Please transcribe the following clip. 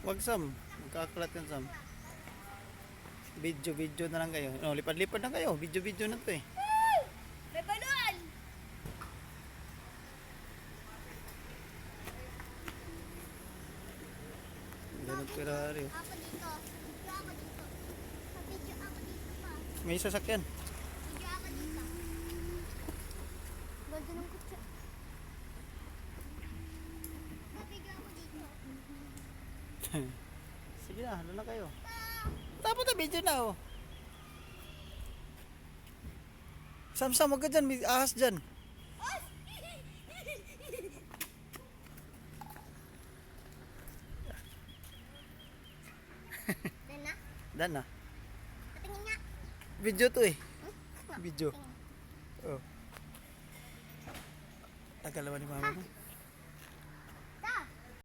Wag Sam. Magkakalat yan Sam. Video na lang kayo. Oh, lipad-lipad na kayo. Video na to eh. May balon! Ganun Ferrari. Ako dito. Video ako dito. Video ako dito pa. May sasakyan. Video ako dito. Ganda ng kutsa. Video ako dito. Sige na, ano na kayo. Tapos na video na oh. Sam, wag ka dyan. May ahas dyan. Dana? Dan na. Patingin nga. Video to eh. Video. Oh. Tagalawan ni mama mo.